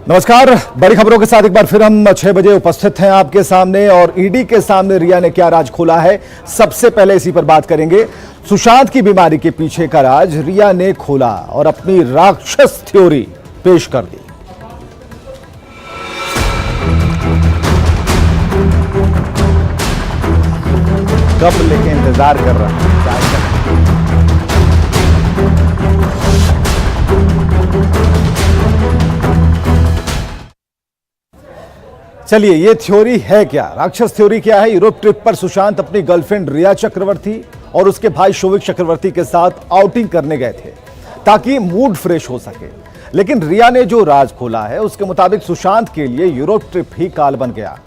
नमस्कार, बड़ी खबरों के साथ एक बार फिर हम 6 बजे उपस्थित हैं आपके सामने और ईडी के सामने रिया ने क्या राज खोला है, सबसे पहले इसी पर बात करेंगे। सुशांत की बीमारी के पीछे का राज रिया ने खोला और अपनी राक्षस थ्योरी पेश कर दी। कब लेके इंतजार कर रहा है, चलिए ये थ्योरी है क्या, राक्षस थ्योरी क्या है। यूरोप ट्रिप पर सुशांत अपनी गर्लफ्रेंड रिया चक्रवर्ती और उसके भाई शोविक चक्रवर्ती के साथ आउटिंग करने गए थे ताकि मूड फ्रेश हो सके। लेकिन रिया ने जो राज खोला है उसके मुताबिक सुशांत के लिए यूरोप ट्रिप ही काल बन गया।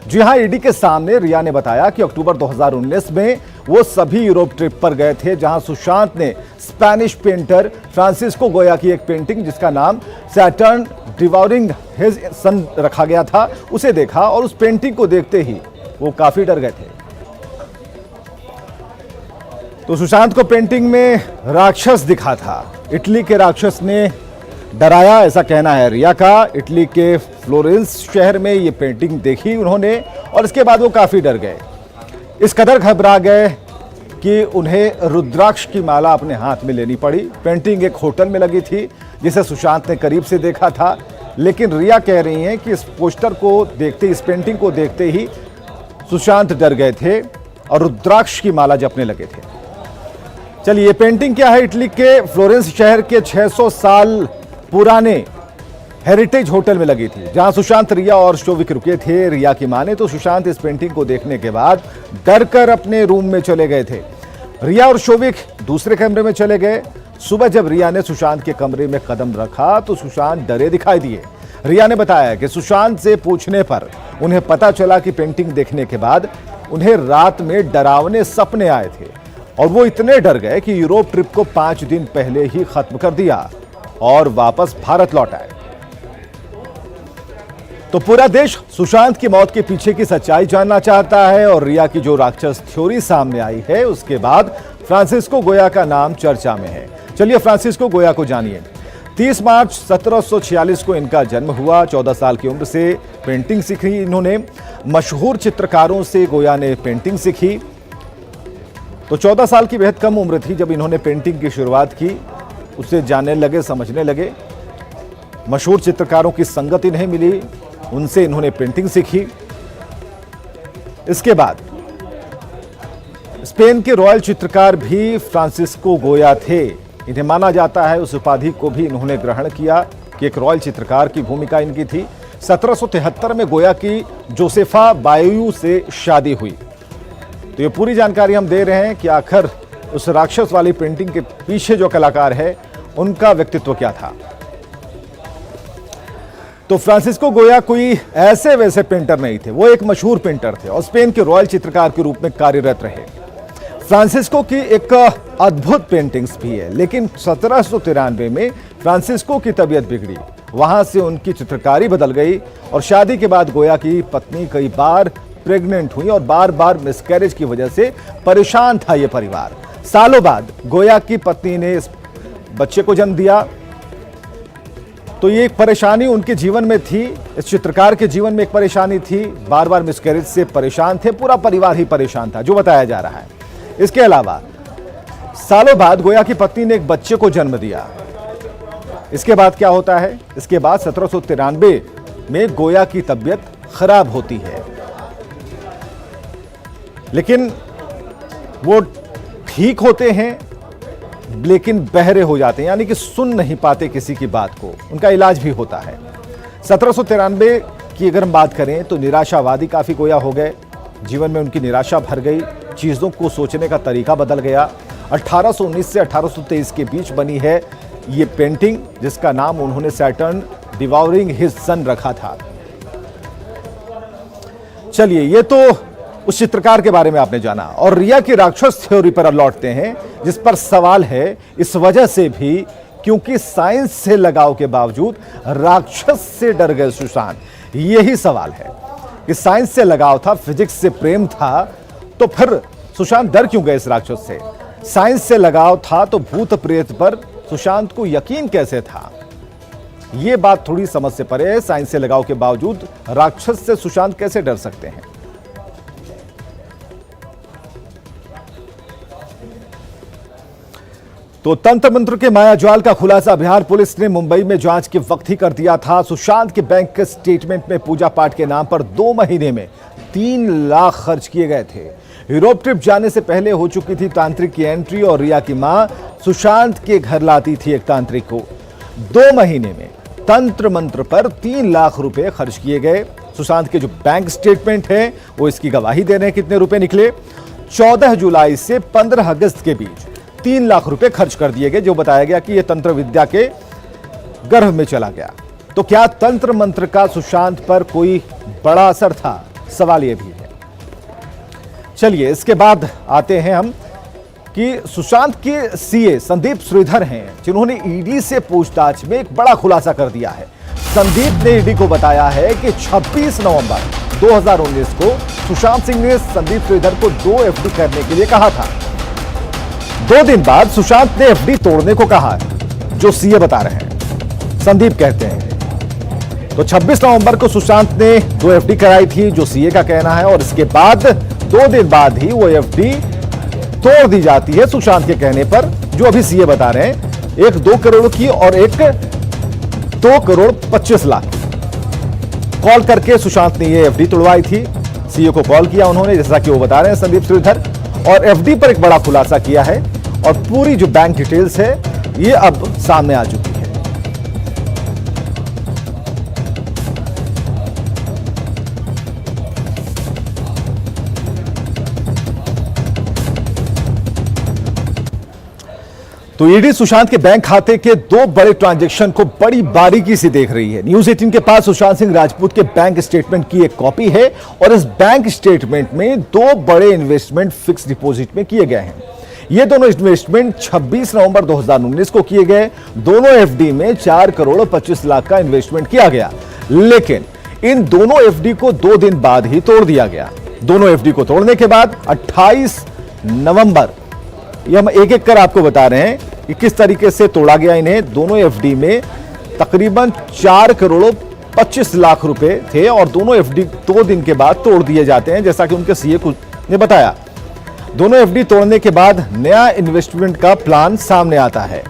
जी हां, ईडी के सामने रिया ने बताया कि अक्टूबर 2019 में वो सभी यूरोप ट्रिप पर गए थे जहां सुशांत ने स्पेनिश पेंटर फ्रांसिस्को गोया की एक पेंटिंग जिसका नाम सैटर्न डिवॉरिंग हिज सन रखा गया था उसे देखा और उस पेंटिंग को देखते ही वो काफी डर गए थे। तो सुशांत को पेंटिंग में राक्षस दिखा था। इटली के राक्षस ने डराया, ऐसा कहना है रिया का। इटली के फ्लोरेंस शहर में ये पेंटिंग देखी उन्होंने और इसके बाद वो काफी डर गए, इस कदर घबरा गए कि उन्हें रुद्राक्ष की माला अपने हाथ में लेनी पड़ी। पेंटिंग एक होटल में लगी थी जिसे सुशांत ने करीब से देखा था, लेकिन रिया कह रही हैं कि इस पोस्टर को देखते, इस पेंटिंग को देखते ही सुशांत डर गए थे और रुद्राक्ष की माला जपने लगे थे। चलिए ये पेंटिंग क्या है, इटली के फ्लोरेंस शहर के 600 साल पुराने हेरिटेज होटल में लगी थी जहां सुशांत, रिया और शोविक रुके थे। रिया की माने तो सुशांत इस पेंटिंग को देखने के बाद डर कर अपने रूम में चले गए थे। रिया और शोविक दूसरे कमरे में चले गए। सुबह जब रिया ने सुशांत के कमरे में कदम रखा तो सुशांत डरे दिखाई दिए। रिया ने बताया कि सुशांत से पूछने पर उन्हें पता चला कि पेंटिंग देखने के बाद उन्हें रात में डरावने सपने आए थे और वो इतने डर गए कि यूरोप ट्रिप को 5 दिन पहले ही खत्म कर दिया और वापस भारत लौट आए। तो पूरा देश सुशांत की मौत के पीछे की सच्चाई जानना चाहता है और रिया की जो राक्षस थ्योरी सामने आई है उसके बाद फ्रांसिस्को गोया का नाम चर्चा में है। चलिए फ्रांसिस्को गोया को जानिए। 30 मार्च 1746 को इनका जन्म हुआ। 14 साल की उम्र से पेंटिंग सीखी इन्होंने। मशहूर चित्रकारों से गोया ने पेंटिंग सीखी। तो 14 साल की बेहद कम उम्र थी जब इन्होंने पेंटिंग की शुरुआत की। उसे जानने लगे, समझने लगे। मशहूर चित्रकारों की संगत इन्हें मिली, उनसे इन्होंने पेंटिंग सीखी। इसके बाद स्पेन के रॉयल चित्रकार भी फ्रांसिस्को गोया थे। इन्हें माना जाता है उस उपाधि को भी इन्होंने ग्रहण किया कि एक रॉयल चित्रकार की भूमिका इनकी थी। 1773 में गोया की जोसेफा बायू से शादी हुई। तो ये पूरी जानकारी हम दे रहे हैं कि आखिर उस राक्षस वाली पेंटिंग के पीछे जो कलाकार है उनका व्यक्तित्व क्या था। तो फ्रांसिस्को गोया कोई ऐसे वैसे पेंटर नहीं थे, वो एक मशहूर पेंटर थे और स्पेन के रॉयल चित्रकार के रूप में कार्यरत रहे। फ्रांसिस्को की एक अद्भुत पेंटिंग्स भी है, लेकिन 1793 में फ्रांसिस्को की तबीयत बिगड़ी। वहां से उनकी चित्रकारी बदल गई और शादी के बाद गोया की पत्नी कई बार प्रेग्नेंट हुई और बार बार मिसकैरेज की वजह से परेशान था ये परिवार। सालों बाद गोया की पत्नी ने इस बच्चे को जन्म दिया। तो ये एक परेशानी उनके जीवन में थी, इस चित्रकार के जीवन में एक परेशानी थी। बार बार मिसकैरेज से परेशान थे, पूरा परिवार ही परेशान था जो बताया जा रहा है। इसके अलावा सालों बाद गोया की पत्नी ने एक बच्चे को जन्म दिया। इसके बाद क्या होता है, इसके बाद 1793 में गोया की तबीयत खराब होती है, लेकिन वो ठीक होते हैं लेकिन बहरे हो जाते हैं, यानी कि सुन नहीं पाते किसी की बात को। उनका इलाज भी होता है। 1793 की अगर हम बात करें तो निराशावादी काफी गोया हो गए। जीवन में उनकी निराशा भर गई, चीजों को सोचने का तरीका बदल गया। 1819 से 1823 के बीच बनी है ये पेंटिंग जिसका नाम उन्होंने सैटर्न डिवॉरिंग हिज सन रखा था। चलिए ये तो उस चित्रकार के बारे में आपने जाना और रिया की राक्षस थ्योरी पर लौटते हैं जिस पर सवाल है इस वजह से भी क्योंकि साइंस से लगाव के बावजूद राक्षस से डर गए सुशांत। यही सवाल है कि साइंस से लगाव था, फिजिक्स से प्रेम था, तो फिर सुशांत डर क्यों गए इस राक्षस से? साइंस से लगाव था तो भूत प्रेत पर सुशांत को यकीन कैसे था? ये बात थोड़ी समझ से परे है। साइंस से लगाव के बावजूद राक्षस से सुशांत कैसे डर सकते हैं? तो तंत्र मंत्र के मायाजाल का खुलासा बिहार पुलिस ने मुंबई में जांच के वक्त ही कर दिया था। सुशांत के बैंक स्टेटमेंट में पूजा पाठ के नाम पर 2 महीने में 3 लाख खर्च किए गए थे। यूरोप ट्रिप जाने से पहले हो चुकी थी तांत्रिक की एंट्री और रिया की मां सुशांत के घर लाती थी एक तांत्रिक को। 2 महीने में तंत्र मंत्र पर 3 लाख रुपए खर्च किए गए। सुशांत के जो बैंक स्टेटमेंट है वो इसकी गवाही दे रहे हैं कितने रुपए निकले। 14 जुलाई से 15 अगस्त के बीच 3 लाख रुपए खर्च कर दिए गए, जो बताया गया कि यह तंत्र विद्या के गर्भ में चला गया। तो क्या तंत्र मंत्र का सुशांत पर कोई बड़ा असर था? सवाल यह भी है। चलिए इसके बाद आते हैं हम कि सुशांत के सीए संदीप श्रीधर हैं, जिन्होंने ईडी से पूछताछ में एक बड़ा खुलासा कर दिया है। संदीप ने ईडी को बताया है कि 26 नवंबर 2019 को सुशांत सिंह ने संदीप श्रीधर को 2 एफडी करने के लिए कहा था। 2 दिन बाद सुशांत ने एफडी तोड़ने को कहा, जो सीए बता रहे हैं, संदीप कहते हैं। तो 26 नवंबर को सुशांत ने 2 एफडी कराई थी, जो सीए का कहना है, और इसके बाद 2 दिन बाद ही वो एफडी तोड़ दी जाती है सुशांत के कहने पर, जो अभी सीए बता रहे हैं। एक 2 करोड़ की और एक 2 करोड़ 25 लाख कॉल करके सुशांत ने ये एफडी तोड़वाई थी। सीए को कॉल किया उन्होंने, जैसा कि वो बता रहे हैं संदीप श्रीधर, और एफडी पर एक बड़ा खुलासा किया है और पूरी जो बैंक डिटेल्स है ये अब सामने आ चुकी है। तो ईडी सुशांत के बैंक खाते के 2 बड़े ट्रांजैक्शन को बड़ी बारीकी से देख रही है। न्यूज 18 के पास सुशांत सिंह राजपूत के बैंक स्टेटमेंट की एक कॉपी है और इस बैंक स्टेटमेंट में 2 बड़े इन्वेस्टमेंट फिक्स डिपॉजिट में किए गए हैं। ये दोनों इन्वेस्टमेंट 26 नवंबर 2019 को किए गए। दोनों एफडी में 4 करोड़ 25 लाख का इन्वेस्टमेंट किया गया, लेकिन इन दोनों एफडी को 2 दिन बाद ही तोड़ दिया गया। दोनों एफडी को तोड़ने के बाद 28 नवंबर, ये हम एक एक कर आपको बता रहे हैं कि किस तरीके से तोड़ा गया इन्हें। दोनों एफडी में तकरीबन 4 करोड़ 25 लाख रुपए थे और दोनों एफडी 2 दिन के बाद तोड़ दिए जाते हैं, जैसा कि उनके सीए ने बताया। दोनों एफडी तोड़ने के बाद नया इन्वेस्टमेंट का प्लान सामने आता है।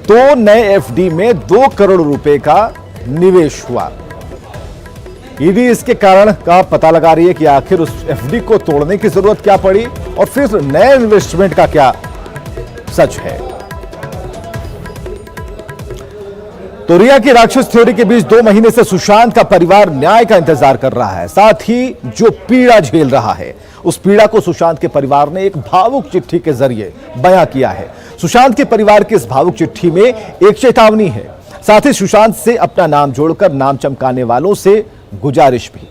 2 नए एफडी में 2 करोड़ रुपए का निवेश हुआ। ईडी इसके कारण का पता लगा रही है कि आखिर उस एफडी को तोड़ने की जरूरत क्या पड़ी और फिर नए इन्वेस्टमेंट का क्या सच है। तो रिया की राक्षस थ्योरी के बीच 2 महीने से सुशांत का परिवार न्याय का इंतजार कर रहा है। साथ ही जो पीड़ा झेल रहा है, उस पीड़ा को सुशांत के परिवार ने एक भावुक चिट्ठी के जरिए बयां किया है। सुशांत के परिवार की इस भावुक चिट्ठी में एक चेतावनी है, साथ ही सुशांत से अपना नाम जोड़कर नाम चमकाने वालों से गुजारिश भी।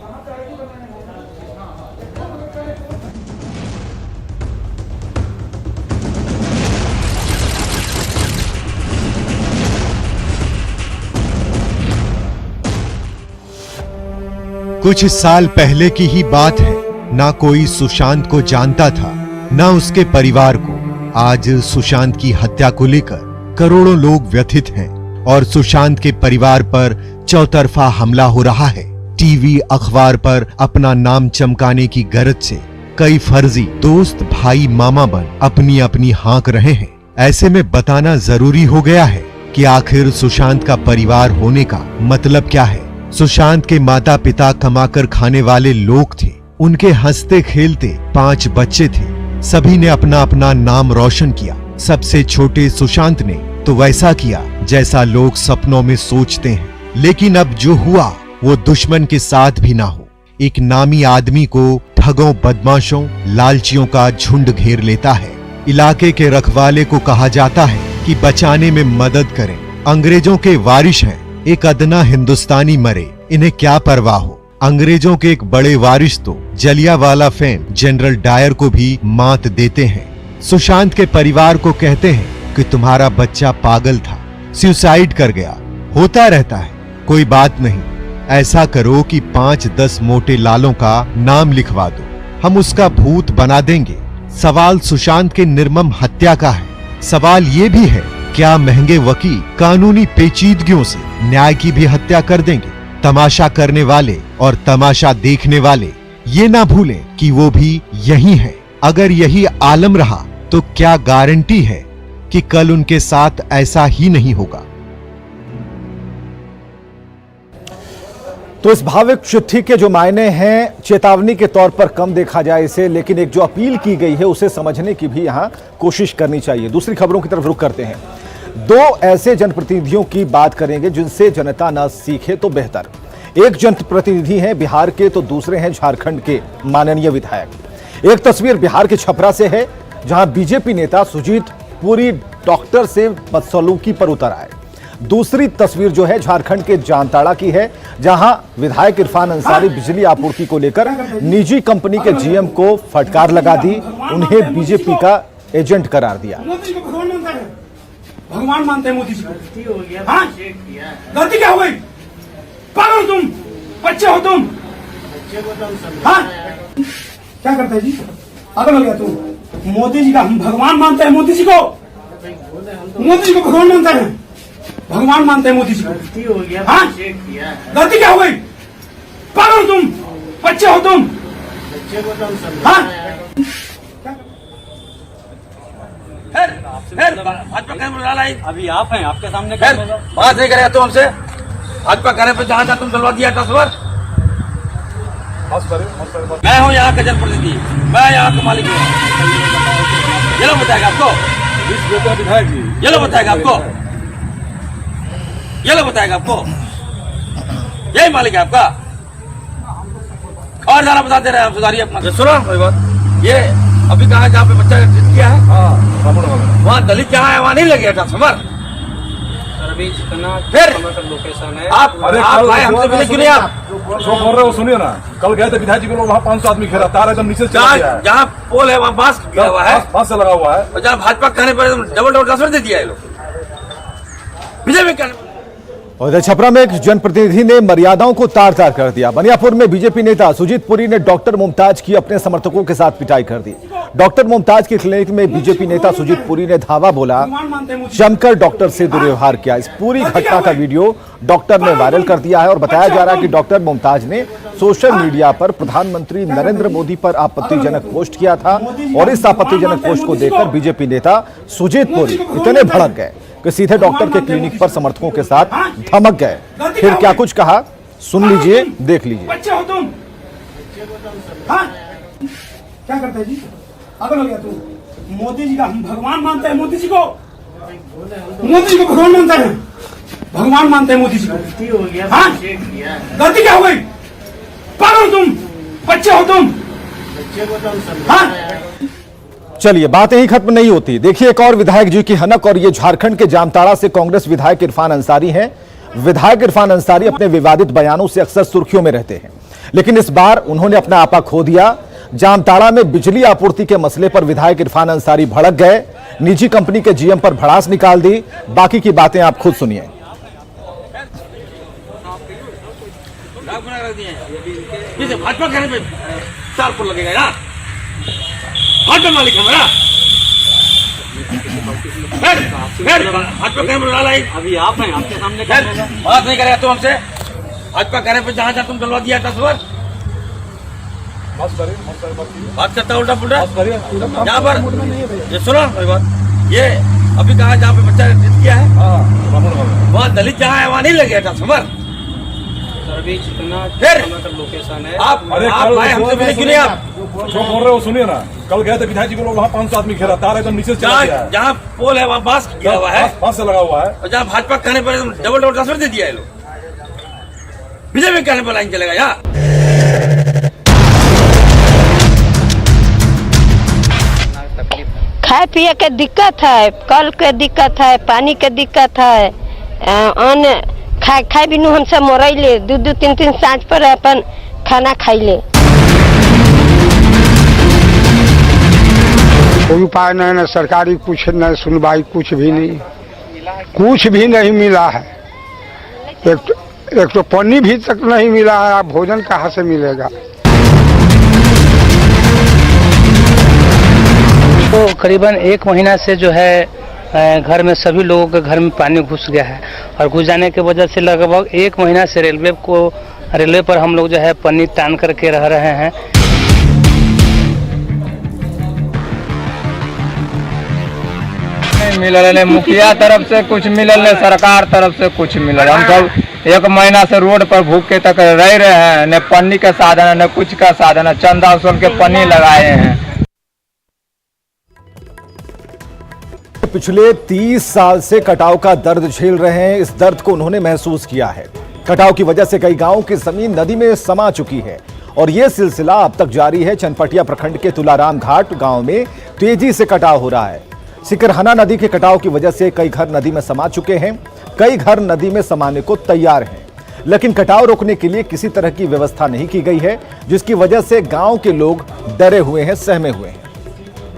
कुछ साल पहले की ही बात है। ना कोई सुशांत को जानता था, ना उसके परिवार को। आज सुशांत की हत्या को लेकर करोड़ों लोग व्यथित हैं और सुशांत के परिवार पर चौतरफा हमला हो रहा है। टीवी अखबार पर अपना नाम चमकाने की गरज से कई फर्जी दोस्त भाई मामा बन अपनी अपनी हाँक रहे हैं। ऐसे में बताना जरूरी हो गया है कि आखिर सुशांत का परिवार होने का मतलब क्या है। सुशांत के माता पिता कमाकर खाने वाले लोग थे। उनके हंसते खेलते 5 बच्चे थे। सभी ने अपना अपना नाम रोशन किया। सबसे छोटे सुशांत ने तो वैसा किया जैसा लोग सपनों में सोचते हैं। लेकिन अब जो हुआ वो दुश्मन के साथ भी ना हो। एक नामी आदमी को ठगों, बदमाशों, लालचियों का झुंड घेर लेता है। इलाके के रखवाले को कहा जाता है कि बचाने में मदद करें। अंग्रेजों के वारिश हैं, एक अदना हिंदुस्तानी मरे, इन्हें क्या परवाह हो। अंग्रेजों के एक बड़े वारिश तो जलियांवाला फेम जनरल डायर को भी मात देते हैं। सुशांत के परिवार को कहते हैं कि तुम्हारा बच्चा पागल था, सुसाइड कर गया, होता रहता है, कोई बात नहीं। ऐसा करो कि 5-10 मोटे लालों का नाम लिखवा दो, हम उसका भूत बना देंगे। सवाल सुशांत के निर्मम हत्या का है। सवाल ये भी है क्या महंगे वकील कानूनी पेचीदगियों से न्याय की भी हत्या कर देंगे? तमाशा करने वाले और तमाशा देखने वाले ये ना भूलें कि वो भी यही हैं। अगर यही आलम रहा तो क्या गारंटी है कि कल उनके साथ ऐसा ही नहीं होगा? तो इस भावुक चिट्ठी के जो मायने हैं चेतावनी के तौर पर कम देखा जाए इसे, लेकिन एक जो अपील की गई है उसे समझने की भी यहां कोशिश करनी चाहिए। दूसरी खबरों की तरफ रुख करते हैं। दो ऐसे जनप्रतिनिधियों की बात करेंगे जिनसे जनता न सीखे तो बेहतर। एक जनप्रतिनिधि हैं बिहार के तो दूसरे हैं झारखंड के माननीय विधायक। एक तस्वीर बिहार के छपरा से है जहां बीजेपी नेता सुजीत पुरी डॉक्टर से बदसलूकी पर उतर आए। दूसरी तस्वीर जो है झारखंड के जामताड़ा की है जहां विधायक इरफान अंसारी बिजली आपूर्ति को लेकर निजी कंपनी के जीएम को फटकार लगा दी, उन्हें बीजेपी का एजेंट करार दिया। भगवान मानते हैं मोदी जी को। हाँ? गलती क्या हो गई? पागल तुम, बच्चे हो तुम। हाँ? क्या करते हैं जी? पागल हो गया तुम। मोदी जी का हम भगवान मानते हैं मोदी जी को। मोदी जी को भगवान मानते हैं। भगवान मानते हैं मोदी जी को। हाँ? गलती क्या हो गई? पागल तुम, बच्चे हो तुम। हाँ? अभी आप हैं, आपके सामने बात नहीं करेगा तुम हमसे। भाजपा कहने पे जहाँ जहाँ तुम चलवा दिया ट्रांसफर। मैं हूँ यहाँ का जनप्रतिनिधि, मैं यहाँ का मालिक हूँ। ये लोग बताएगा आपको, ये लोग बताएगा आपको, ये लोग बताएगा आपको। यही मालिक है आपका। और ज्यादा बताते रहे, सुधारिए अपना। सुनो कोई बात, ये अभी कहा जहाँ पे बच्चा ट्रीट किया है वहाँ दलित जहाँ है वहाँ नहीं लगे ट्रांसफर। फिर लोकेशन है। आप भाई हमसे मिले क्यों नहीं? आप जो बोल रहे हो सुनिए ना। कल गए थे विधायक जी के लोग, वहाँ 500 आदमी घेरा, तार एकदम नीचे से चला गया है। जहाँ पोल है वहाँ बांस गिरा हुआ है, बांस से लगा हुआ है। और जहाँ भाजपा कहने पर डबल ट्रांसफर दे दिया है लोग बीजेपी कहने। और इधर छपरा में एक जनप्रतिनिधि ने मर्यादाओं को तार तार कर दिया। बनियापुर में बीजेपी नेता सुजीत पुरी ने डॉक्टर मुमताज की अपने समर्थकों के साथ पिटाई कर दी। डॉक्टर मुमताज की क्लिनिक में बीजेपी नेता सुजीत पुरी ने धावा बोला, जमकर डॉक्टर से दुर्व्यवहार किया। इस पूरी घटना का वीडियो डॉक्टर ने वायरल कर दिया है और बताया जा रहा है कि डॉक्टर मुमताज ने सोशल मीडिया पर प्रधानमंत्री नरेंद्र मोदी पर आपत्तिजनक पोस्ट किया था और इस आपत्तिजनक पोस्ट को देखकर बीजेपी नेता सुजीत पुरी इतने भड़क गए कि सीधे डॉक्टर के क्लिनिक पर समर्थकों के साथ धमक गए। फिर क्या कुछ कहा सुन लीजिए, देख लीजिए। बच्चे हो तुम। हाँ? क्या करते हैं जी? पागल हो गया तुम। मोदी जी का हम भगवान मानते हैं मोदी जी को। मोदी जी को भगवान मानते हैं। भगवान मानते हैं मोदी जी को। हाँ? गलती क्या हो गई? पागल तुम, बच्चे हो तुम। हाँ? चलिए, बात यही खत्म नहीं होती। देखिए एक और विधायक जी की हनक, और ये झारखंड के जामताड़ा से कांग्रेस विधायक इरफान अंसारी हैं। विधायक इरफान अंसारी अपने विवादित बयानों से अक्सर सुर्खियों में रहते हैं, लेकिन इस बार उन्होंने अपना आपा खो दिया। जामताड़ा में बिजली आपूर्ति के मसले पर विधायक इरफान अंसारी भड़क गए, निजी कंपनी के जीएम पर भड़ास निकाल दी। बाकी की बातें आप खुद सुनिए। भाजपा कहने पे 4 फुट लगेगा यार। भाजपा मालिक हमारा। भाजपा कहने पर अभी आप हैं, आपके सामने बात नहीं करेगा तुम हमसे। भाजपा कहने पे जहाँ जहाँ तुम चलवा दिया ट्रांसफर। बात करता उल्टा पुल्टा यहाँ पर। ये सुनो कोई बात, ये अभी कहा जहाँ पे बच्चा ट्रीट किया है वहाँ दलित जहाँ है वहाँ नहीं लगे ट्रांसफर। फिर लोकेशन है। आप भाई हमसे मिले क्यों नहीं? आप जो बोल रहे हो सुनिए ना। कल गए थे विधायक जी के लोग, वहाँ 500 आदमी घेरा, तार एकदम नीचे से चला गया है। जहाँ पोल है वहाँ बांस गिरा हुआ है, बांस से लगा हुआ है। और जहाँ भाजपा कहने पर डबल ट्रांसफर दे दिया है लोग बीजेपी कहने पर लाइन चलेगा यार। खाए पिए के दिक्कत है, कल के दिक्कत है, पानी के दिक्कत है, अन्न खाए बिनु हमसे मोरैले 2-2 3-3 सांझ पर अपन खाना खाइले। कोई उपाय नहीं, न सरकारी कुछ न सुनवाई, कुछ भी नहीं मिला है। एक तो पानी भी तक नहीं मिला है, अब भोजन कहाँ से मिलेगा? तो करीबन 1 महीना से जो है घर में सभी लोगों के घर में पानी घुस गया है और घुस जाने की वजह से लगभग 1 महीना से रेलवे पर हम लोग जो है पन्नी तान करके रह रहे हैं। नहीं मिलल, मुखिया तरफ से कुछ मिलल, सरकार तरफ से कुछ मिलल। हम सब 1 महीना से रोड पर भूखे तक रह रहे हैं, न पन्नी का साधन है न कुछ का साधन है। चंदा उसल के पन्नी लगाए हैं। पिछले 30 साल से कटाव का दर्द झेल रहे हैं। इस दर्द को उन्होंने महसूस किया है। कटाव की वजह से कई गांवों की जमीन नदी में समा चुकी है और यह सिलसिला अब तक जारी है। चनपटिया प्रखंड के तुलाराम घाट गांव में तेजी से कटाव हो रहा है। सिकरहना नदी के कटाव की वजह से कई घर नदी में समा चुके हैं, कई घर नदी में समाने को तैयार हैं, लेकिन कटाव रोकने के लिए किसी तरह की व्यवस्था नहीं की गई है, जिसकी वजह से गांव के लोग डरे हुए हैं, सहमे हुए हैं।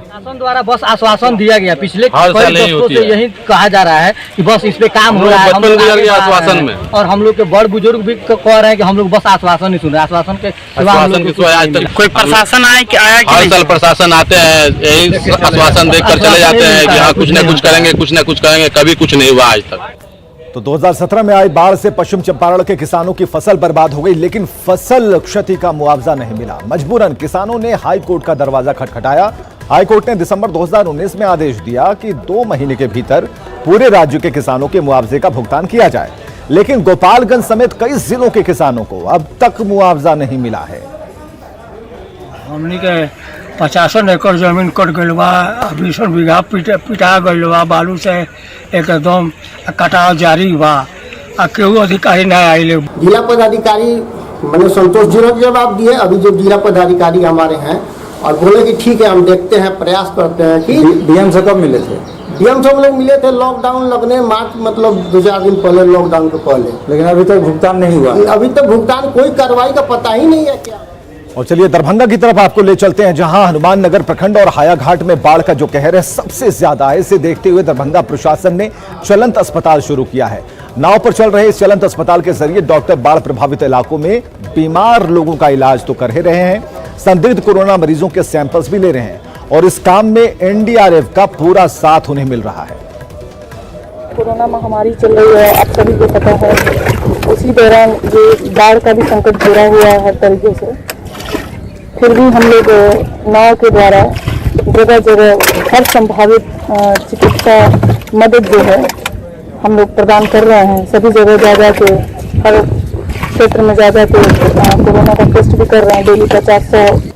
शासन द्वारा बस आश्वासन दिया गया, पिछले कई दशकों से यही कहा जा रहा है कि बस इस पे काम हो रहा है, आश्वासन में, और हम लोग के बड़ बुजुर्ग भी कह रहे हैं कि हम लोग बस आश्वासन ही सुन रहे हैं। आश्वासन के कोई प्रशासन आया कि हर साल प्रशासन आते हैं, यही आश्वासन देकर चले जाते हैं कि हाँ कुछ न कुछ करेंगे, कुछ न कुछ करेंगे, कभी कुछ नहीं हुआ आज तक। तो 2017 में आई बाढ़ से पश्चिम चंपारण के किसानों की फसल बर्बाद हो गई, लेकिन फसल क्षति का मुआवजा नहीं मिला। मजबूरन किसानों ने हाई कोर्ट का दरवाजा खटखटाया। हाई कोर्ट ने दिसंबर 2019 में आदेश दिया कि 2 महीने के भीतर पूरे राज्य के किसानों के मुआवजे का भुगतान किया जाए, लेकिन गोपालगंज समेत कई जिलों के किसानों को अब तक मुआवजा नहीं मिला है। हमने के 55 एकड़ जमीन कट गई बा, 20 बीघा पिटा गई बा, बालू से एकदम कटाव जारी बा। केहू अधिकारी नहीं आये। जिला पदाधिकारी मैंने संतोषजनक जवाब दिए। अभी जो जिला पदाधिकारी हमारे हैं और बोले कि ठीक है हम देखते हैं, प्रयास करते हैं कि डीएम से कब मिले थे? डीएम से हम लोग मिले थे लॉकडाउन लगने मार्च, मतलब 2-4 दिन पहले, लॉकडाउन के पहले। लेकिन अभी तक भुगतान नहीं हुआ। अभी तक भुगतान, कोई कार्रवाई का पता ही नहीं है क्या। और चलिए दरभंगा की तरफ आपको ले चलते हैं, जहां हनुमान नगर प्रखंड और हायाघाट में बाढ़ का जो कहर है सबसे ज्यादा है। इसे देखते हुए दरभंगा प्रशासन ने चलंत अस्पताल शुरू किया है। नाव पर चल रहे इस चलंत अस्पताल के जरिए डॉक्टर बाढ़ प्रभावित इलाकों में बीमार लोगों का इलाज तो कर ही रहे हैं, संदिग्ध कोरोना मरीजों के सैंपल्स भी ले रहे हैं, और इस काम में एनडीआरएफ का पूरा साथ उन्हें मिल रहा है। कोरोना महामारी चल रही है, आप सभी को पता है। उसी दौरान ये बाढ़ का भी संकट घिरा हुआ है हर तरीके से। फिर भी हम लोग नाव के द्वारा जगह जगह हर संभावित चिकित्सा मदद जो है हम लोग प्रदान कर रहे हैं। सभी जगह जा के, हर क्षेत्र में जा के कोरोना का टेस्ट भी कर रहे हैं डेली 50-100।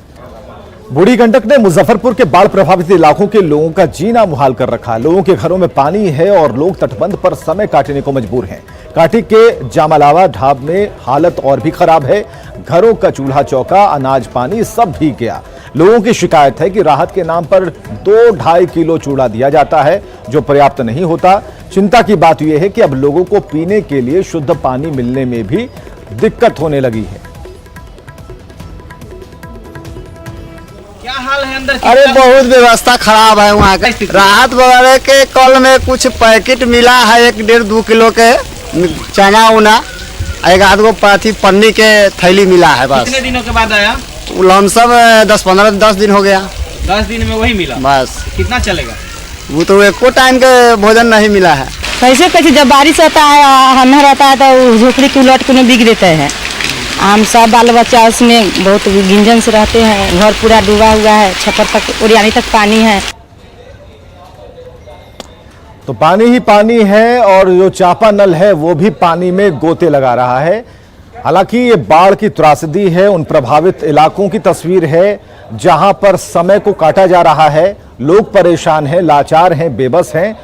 बूढ़ी गंडक ने मुजफ्फरपुर के बाढ़ प्रभावित इलाकों के लोगों का जीना मुहाल कर रखा है। लोगों के घरों में पानी है और लोग तटबंध पर समय काटने को मजबूर हैं। काटी के जामलावा ढाब में हालत और भी खराब है। घरों का चूल्हा चौका, अनाज पानी सब भीग गया। लोगों की शिकायत है कि राहत के नाम पर 2-2.5 किलो चूड़ा दिया जाता है, जो पर्याप्त नहीं होता। चिंता की बात यह है कि अब लोगों को पीने के लिए शुद्ध पानी मिलने में भी दिक्कत होने लगी है। क्या हाल है अंदर? अरे बहुत व्यवस्था खराब है वहाँ के। राहत वगैरह के कल में कुछ पैकेट मिला है, 1-1.5-2 किलो के चना उना, एक आध गो पन्नी के थैली मिला है बस। कितने दिनों के बाद आया? लमसम 10 दिन हो गया। 10 दिन में वही मिला बस। कितना चलेगा? वो तो एको टाइम के भोजन नहीं मिला है। कैसे जब बारिश होता है, अंधेर होता है, तो झोपड़ी को लौट के बिक देते हैं। हम सब बाल बच्चा उसमें बहुत गिंजन से रहते हैं। घर पूरा डूबा हुआ है, छप्पर तक, ओरियानी तक पानी है। तो पानी ही पानी है और जो चापा नल है वो भी पानी में गोते लगा रहा है। हालांकि ये बाढ़ की त्रासदी है, उन प्रभावित इलाकों की तस्वीर है जहां पर समय को काटा जा रहा है। लोग परेशान हैं, लाचार हैं, बेबस हैं,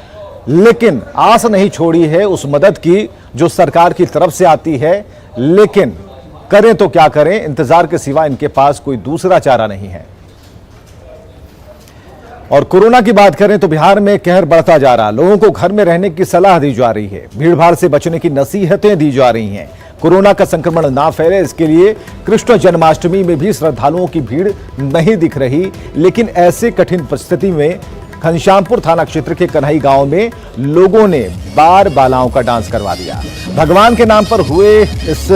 लेकिन आस नहीं छोड़ी है उस मदद की जो सरकार की तरफ से आती है। लेकिन करें तो क्या करें, इंतजार के सिवा इनके पास कोई दूसरा चारा नहीं है। और कोरोना की बात करें तो बिहार में कहर बढ़ता जा रहा। लोगों को घर में रहने की सलाह दी जा रही है, भीड़भाड़ से बचने की नसीहतें दी जा रही हैं। कोरोना का संक्रमण ना फैले इसके लिए कृष्ण जन्माष्टमी में भी श्रद्धालुओं की भीड़ नहीं दिख रही। लेकिन ऐसे कठिन परिस्थिति में घनश्यामपुर थाना क्षेत्र के कन्हई गांव में लोगों ने बार बालाओं का डांस करवा दिया। भगवान के नाम पर हुए इस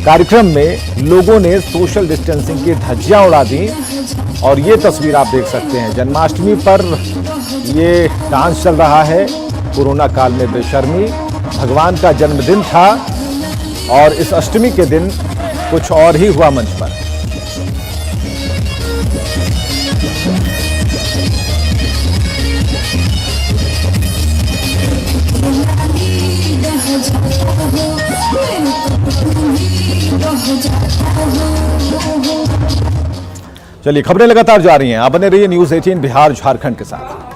कार्यक्रम में लोगों ने सोशल डिस्टेंसिंग की धज्जियां उड़ा दी और ये तस्वीर आप देख सकते हैं। जन्माष्टमी पर ये डांस चल रहा है। कोरोना काल में बेशर्मी, भगवान का जन्मदिन था और इस अष्टमी के दिन कुछ और ही हुआ मंच पर। चलिए, खबरें लगातार जारी हैं। आप बने रहिए न्यूज़ 18 बिहार झारखंड के साथ।